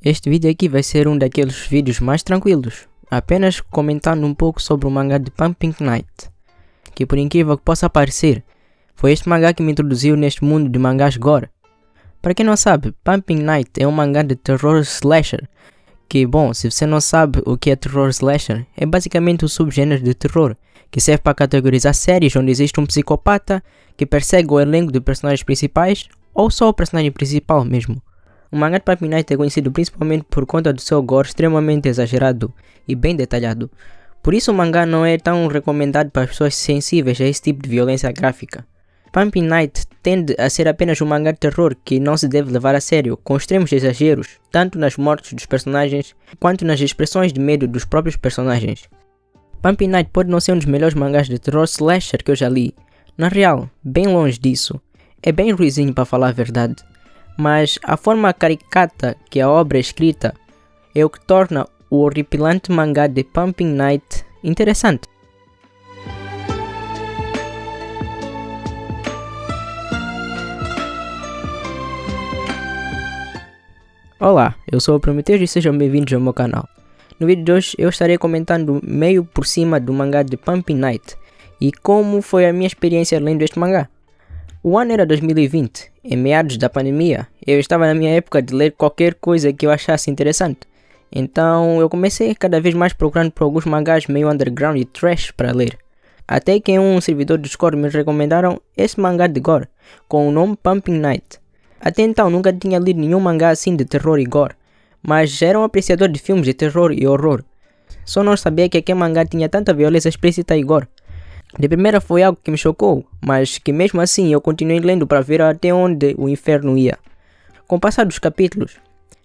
Este vídeo aqui vai ser um daqueles vídeos mais tranquilos, apenas comentando um pouco sobre o mangá de Pumping Night, que por incrível que possa parecer, foi este mangá que me introduziu neste mundo de mangás gore. Para quem não sabe, Pumping Night é um mangá de terror slasher, que bom, se você não sabe o que é terror slasher, é basicamente o subgênero de terror, que serve para categorizar séries onde existe um psicopata que persegue o elenco de personagens principais, ou só o personagem principal mesmo. O mangá de Pumping Night é conhecido principalmente por conta do seu gore extremamente exagerado e bem detalhado. Por isso o mangá não é tão recomendado para pessoas sensíveis a esse tipo de violência gráfica. Pumping Night tende a ser apenas um mangá de terror que não se deve levar a sério, com extremos exageros, tanto nas mortes dos personagens, quanto nas expressões de medo dos próprios personagens. Pumping Night pode não ser um dos melhores mangás de terror slasher que eu já li. Na real, bem longe disso. É bem ruizinho para falar a verdade. Mas a forma caricata que a obra é escrita é o que torna o horripilante mangá de Pumping Night interessante. Olá, eu sou o Prometheus e sejam bem-vindos ao meu canal. No vídeo de hoje eu estarei comentando meio por cima do mangá de Pumping Night e como foi a minha experiência lendo este mangá. O ano era 2020, em meados da pandemia, eu estava na minha época de ler qualquer coisa que eu achasse interessante. Então eu comecei cada vez mais procurando por alguns mangás meio underground e trash para ler. Até que em um servidor do Discord me recomendaram esse mangá de gore, com o nome Pumping Night. Até então nunca tinha lido nenhum mangá assim de terror e gore, mas era um apreciador de filmes de terror e horror. Só não sabia que aquele mangá tinha tanta violência explícita e gore. De primeira foi algo que me chocou, mas que mesmo assim eu continuei lendo para ver até onde o inferno ia. Com o passar dos capítulos,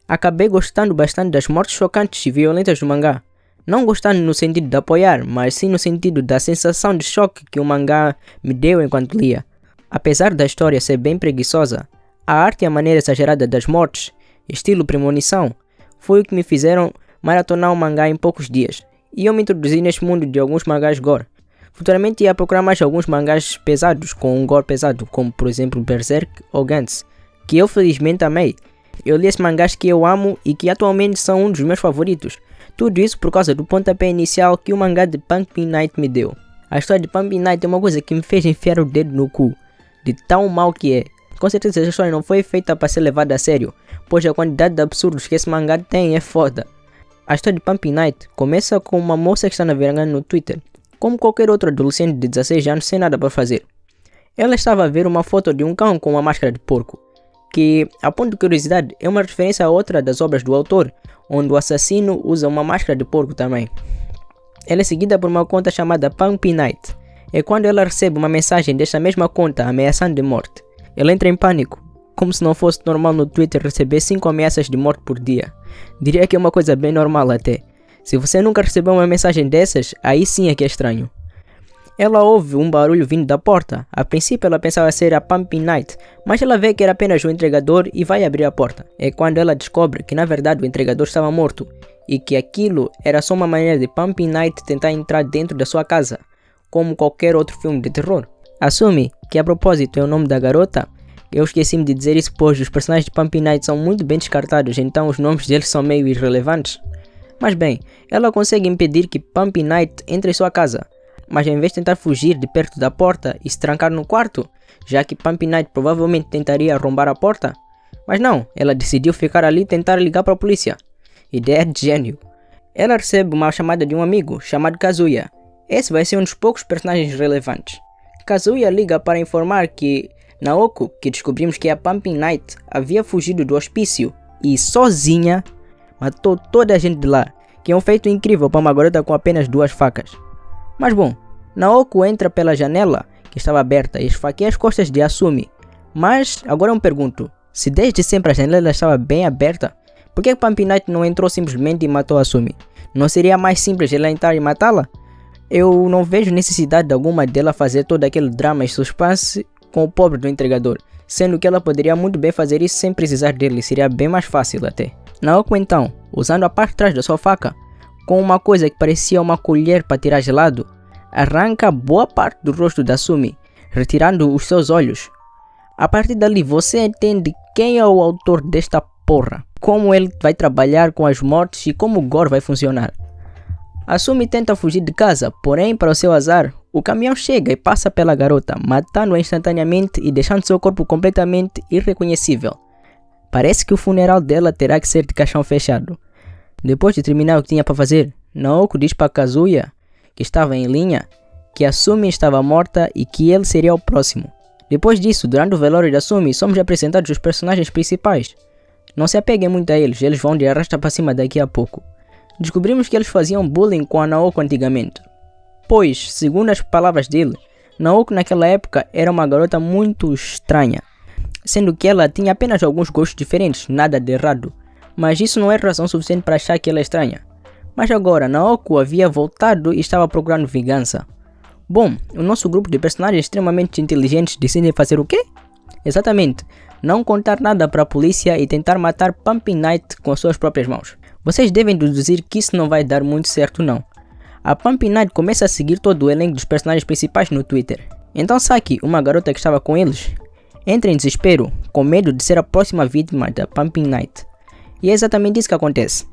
acabei gostando bastante das mortes chocantes e violentas do mangá. Não gostando no sentido de apoiar, mas sim no sentido da sensação de choque que o mangá me deu enquanto lia. Apesar da história ser bem preguiçosa, a arte e a maneira exagerada das mortes, estilo premonição, foi o que me fizeram maratonar o mangá em poucos dias, e eu me introduzi neste mundo de alguns mangás gore. Futuramente ia procurar mais alguns mangás pesados com um gore pesado, como por exemplo Berserk ou Gantz, que eu felizmente amei. Eu li esses mangás que eu amo e que atualmente são um dos meus favoritos. Tudo isso por causa do pontapé inicial que o mangá de Pumping Night me deu. A história de Pumping Night é uma coisa que me fez enfiar o dedo no cu, de tão mal que é. Com certeza essa história não foi feita para ser levada a sério, pois a quantidade de absurdos que esse mangá tem é foda. A história de Pumping Night começa com uma moça que está navegando no Twitter, como qualquer outro adolescente de 16 anos sem nada para fazer. Ela estava a ver uma foto de um cão com uma máscara de porco, que, a ponto de curiosidade, é uma referência a outra das obras do autor, onde o assassino usa uma máscara de porco também. Ela é seguida por uma conta chamada Pumping Night. É quando ela recebe uma mensagem desta mesma conta ameaçando de morte. Ela entra em pânico, como se não fosse normal no Twitter receber 5 ameaças de morte por dia. Diria que é uma coisa bem normal até. Se você nunca recebeu uma mensagem dessas, aí sim é que é estranho. Ela ouve um barulho vindo da porta. A princípio ela pensava ser a Pumping Night, mas ela vê que era apenas o entregador e vai abrir a porta. É quando ela descobre que na verdade o entregador estava morto e que aquilo era só uma maneira de Pumping Night tentar entrar dentro da sua casa, como qualquer outro filme de terror. Assume que a propósito é o nome da garota. Eu esqueci-me de dizer isso pois os personagens de Pumping Night são muito bem descartados, então os nomes deles são meio irrelevantes. Mas bem, ela consegue impedir que Pumping Night entre em sua casa, mas em vez de tentar fugir de perto da porta e se trancar no quarto, já que Pumping Night provavelmente tentaria arrombar a porta, mas não, ela decidiu ficar ali e tentar ligar para a polícia. Ideia de gênio. Ela recebe uma chamada de um amigo chamado Kazuya. Esse vai ser um dos poucos personagens relevantes. Kazuya liga para informar que Naoko, que descobrimos que é a Pumping Night, havia fugido do hospício e sozinha matou toda a gente de lá, que é um feito incrível para uma garota com apenas 2 facas. Mas bom, Naoko entra pela janela, que estava aberta, e esfaqueia as costas de Asumi. Mas agora eu me pergunto, se desde sempre a janela estava bem aberta, por que Pumping Night não entrou simplesmente e matou Asumi? Não seria mais simples ela entrar e matá-la? Eu não vejo necessidade alguma dela fazer todo aquele drama e suspense com o pobre do entregador, sendo que ela poderia muito bem fazer isso sem precisar dele, seria bem mais fácil até. Naoko então, usando a parte de trás da sua faca, com uma coisa que parecia uma colher para tirar gelado, arranca boa parte do rosto da Asumi, retirando os seus olhos. A partir dali você entende quem é o autor desta porra. Como ele vai trabalhar com as mortes e como o gore vai funcionar. A Sumi tenta fugir de casa, porém, para o seu azar, o caminhão chega e passa pela garota, matando-a instantaneamente e deixando seu corpo completamente irreconhecível. Parece que o funeral dela terá que ser de caixão fechado. Depois de terminar o que tinha para fazer, Naoko diz para Kazuya, que estava em linha, que a Sumi estava morta e que ele seria o próximo. Depois disso, durante o velório da Sumi, somos apresentados os personagens principais. Não se apeguem muito a eles vão de arrasta para cima daqui a pouco. Descobrimos que eles faziam bullying com a Naoko antigamente. Pois, segundo as palavras dele, Naoko naquela época era uma garota muito estranha. Sendo que ela tinha apenas alguns gostos diferentes, nada de errado. Mas isso não é razão suficiente para achar que ela é estranha. Mas agora, Naoko havia voltado e estava procurando vingança. Bom, o nosso grupo de personagens extremamente inteligentes decide fazer o quê? Exatamente, não contar nada para a polícia e tentar matar Pumpkin Night com as suas próprias mãos. Vocês devem deduzir que isso não vai dar muito certo não. A Pumpkin Night começa a seguir todo o elenco dos personagens principais no Twitter. Então Saki, uma garota que estava com eles, entra em desespero, com medo de ser a próxima vítima da Pumpkin Night. E é exatamente isso que acontece.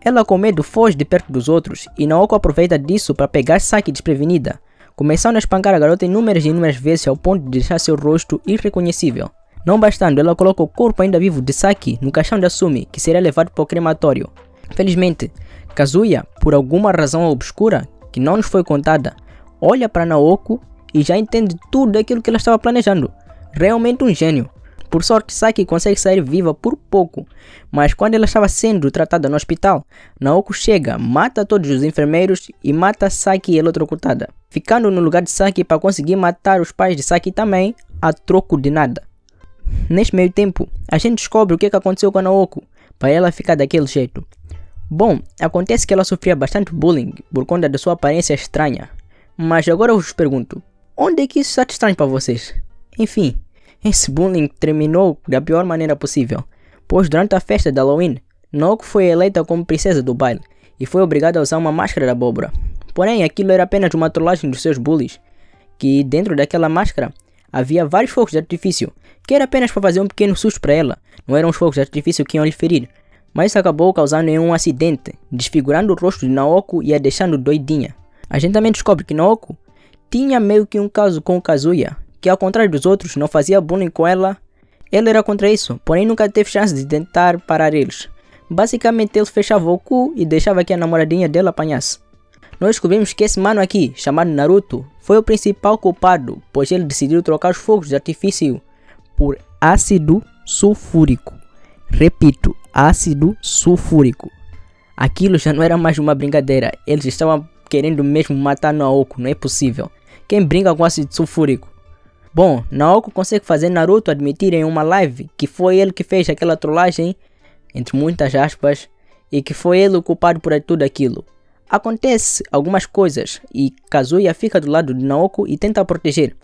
Ela com medo foge de perto dos outros e Naoko aproveita disso para pegar Saki desprevenida, começando a espancar a garota inúmeras vezes ao ponto de deixar seu rosto irreconhecível. Não bastando, ela coloca o corpo ainda vivo de Saki no caixão da Sumi, que seria levado para o crematório. Felizmente, Kazuya, por alguma razão obscura que não nos foi contada, olha para Naoko e já entende tudo aquilo que ela estava planejando. Realmente um gênio. Por sorte, Saki consegue sair viva por pouco, mas quando ela estava sendo tratada no hospital, Naoko chega, mata todos os enfermeiros e mata Saki eletrocutada, ficando no lugar de Saki para conseguir matar os pais de Saki também, a troco de nada. Neste meio tempo, a gente descobre o que aconteceu com a Naoko, para ela ficar daquele jeito. Bom, acontece que ela sofria bastante bullying por conta da sua aparência estranha. Mas agora eu vos pergunto, onde é que isso está estranho para vocês? Enfim, esse bullying terminou da pior maneira possível, pois durante a festa de Halloween, Naoko foi eleita como princesa do baile e foi obrigada a usar uma máscara de abóbora. Porém, aquilo era apenas uma trollagem dos seus bullies, que dentro daquela máscara havia vários fogos de artifício, que era apenas para fazer um pequeno susto para ela, não eram os fogos de artifício que iam lhe ferir. Mas isso acabou causando um acidente, desfigurando o rosto de Naoko e a deixando doidinha. A gente também descobre que Naoko tinha meio que um caso com Kazuya, que ao contrário dos outros não fazia bullying com ela. Ele era contra isso, porém nunca teve chance de tentar parar eles. Basicamente ele fechava o cu e deixava que a namoradinha dele apanhasse. Nós descobrimos que esse mano aqui, chamado Naruto, foi o principal culpado, pois ele decidiu trocar os fogos de artifício por ácido sulfúrico. Repito, ácido sulfúrico. Aquilo já não era mais uma brincadeira, eles estavam querendo mesmo matar Naoko, não é possível. Quem brinca com ácido sulfúrico? Bom, Naoko consegue fazer Naruto admitir em uma live que foi ele que fez aquela trollagem, entre muitas aspas, e que foi ele o culpado por tudo aquilo. Acontece algumas coisas e Kazuya fica do lado de Naoko e tenta a proteger.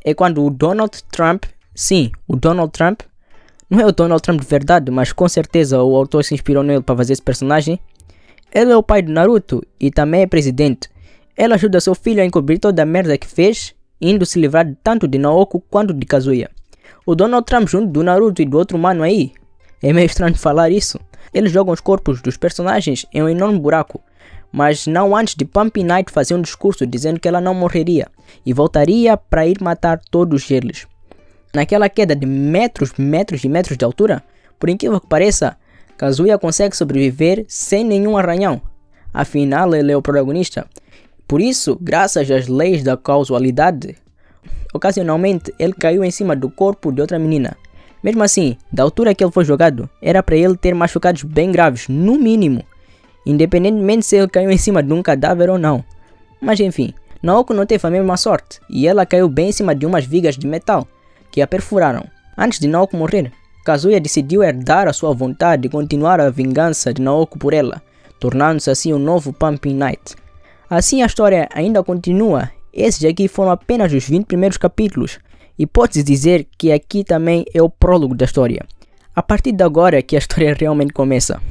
É quando o Donald Trump, sim, o Donald Trump, não é o Donald Trump de verdade, mas com certeza o autor se inspirou nele para fazer esse personagem. Ele é o pai de Naruto e também é presidente. Ele ajuda seu filho a encobrir toda a merda que fez, indo se livrar tanto de Naoko quanto de Kazuya. O Donald Trump junto do Naruto e do outro mano aí, é meio estranho falar isso. Eles jogam os corpos dos personagens em um enorme buraco, mas não antes de Pumpkin Night fazer um discurso dizendo que ela não morreria e voltaria para ir matar todos eles. Naquela queda de metros e metros de altura, por incrível que pareça, Kazuya consegue sobreviver sem nenhum arranhão. Afinal, ele é o protagonista. Por isso, graças às leis da causalidade, ocasionalmente ele caiu em cima do corpo de outra menina. Mesmo assim, da altura que ele foi jogado, era para ele ter machucados bem graves, no mínimo, independentemente se ele caiu em cima de um cadáver ou não. Mas enfim, Naoko não teve a mesma sorte, e ela caiu bem em cima de umas vigas de metal, que a perfuraram. Antes de Naoko morrer, Kazuya decidiu herdar a sua vontade e continuar a vingança de Naoko por ela, tornando-se assim o novo Pumpkin Night. Assim a história ainda continua. Esses aqui foram apenas os 20 primeiros capítulos, e pode-se dizer que aqui também é o prólogo da história. A partir de agora é que a história realmente começa.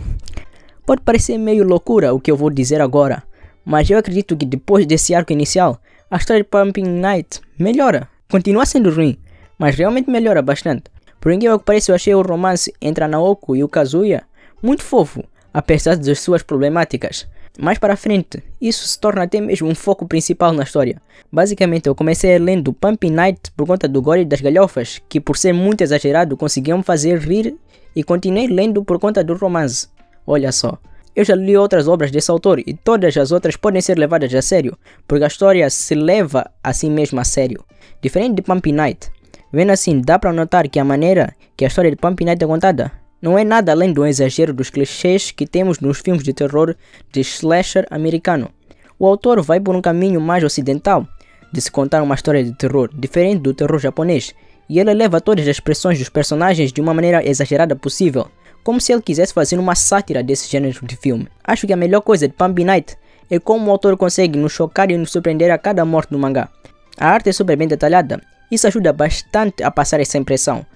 Pode parecer meio loucura o que eu vou dizer agora, mas eu acredito que depois desse arco inicial, a história de Pumpkin Night melhora. Continua sendo ruim, mas realmente melhora bastante, Por incrível que pareça, eu achei o romance entre a Naoko e o Kazuya muito fofo, apesar das suas problemáticas. Mais para frente, isso se torna até mesmo um foco principal na história. Basicamente, eu comecei lendo Pumping Night por conta do gore e das galhofas, que por ser muito exagerado conseguiam me fazer rir, e continuei lendo por conta do romance. Olha só, eu já li outras obras desse autor e todas as outras podem ser levadas a sério, porque a história se leva a si mesma a sério. Diferente de Pumping Night, vendo assim, dá para notar que a maneira que a história de Pumping Night é contada não é nada além do exagero dos clichês que temos nos filmes de terror de slasher americano. O autor vai por um caminho mais ocidental de se contar uma história de terror, diferente do terror japonês, e ele leva todas as expressões dos personagens de uma maneira exagerada possível, como se ele quisesse fazer uma sátira desse gênero de filme. Acho que a melhor coisa de Pumping Night é como o autor consegue nos chocar e nos surpreender a cada morte do mangá. A arte é super bem detalhada, isso ajuda bastante a passar essa impressão.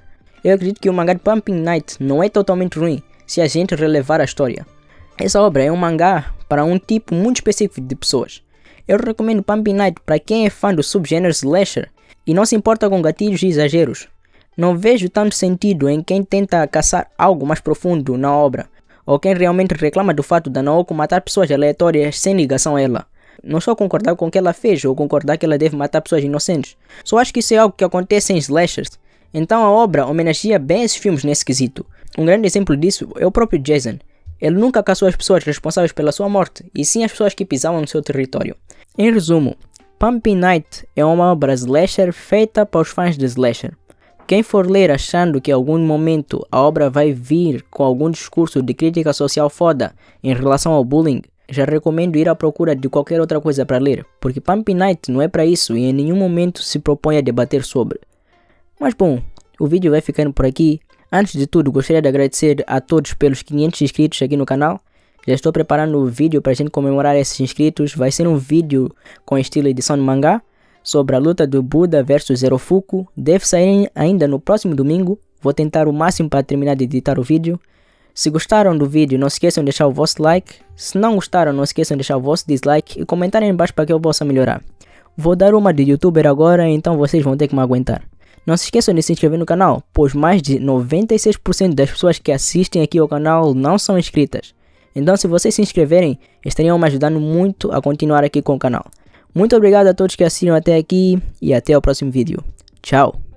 Eu acredito que o mangá de Pumping Night não é totalmente ruim se a gente relevar a história. Essa obra é um mangá para um tipo muito específico de pessoas. Eu recomendo Pumping Night para quem é fã do subgênero slasher e não se importa com gatilhos e exageros. Não vejo tanto sentido em quem tenta caçar algo mais profundo na obra, ou quem realmente reclama do fato da Naoko matar pessoas aleatórias sem ligação a ela. Não só concordar com o que ela fez ou concordar que ela deve matar pessoas inocentes. Só acho que isso é algo que acontece em slashers. Então a obra homenageia bem esses filmes nesse quesito. Um grande exemplo disso é o próprio Jason. Ele nunca caçou as pessoas responsáveis pela sua morte, e sim as pessoas que pisavam no seu território. Em resumo, Pumping Night é uma obra slasher feita para os fãs de slasher. Quem for ler achando que em algum momento a obra vai vir com algum discurso de crítica social foda em relação ao bullying, já recomendo ir à procura de qualquer outra coisa para ler, porque Pumping Night não é para isso e em nenhum momento se propõe a debater sobre. Mas bom, o vídeo vai ficando por aqui. Antes de tudo, gostaria de agradecer a todos pelos 500 inscritos aqui no canal. Já estou preparando um vídeo para a gente comemorar esses inscritos. Vai ser um vídeo com estilo edição de mangá sobre a luta do Buda versus Zerofuku. Deve sair ainda no próximo domingo. Vou tentar o máximo para terminar de editar o vídeo. Se gostaram do vídeo, não se esqueçam de deixar o vosso like. Se não gostaram, não se esqueçam de deixar o vosso dislike e comentarem aí embaixo para que eu possa melhorar. Vou dar uma de youtuber agora, então vocês vão ter que me aguentar. Não se esqueçam de se inscrever no canal, pois mais de 96% das pessoas que assistem aqui ao canal não são inscritas. Então se vocês se inscreverem, estariam me ajudando muito a continuar aqui com o canal. Muito obrigado a todos que assistiram até aqui e até o próximo vídeo. Tchau!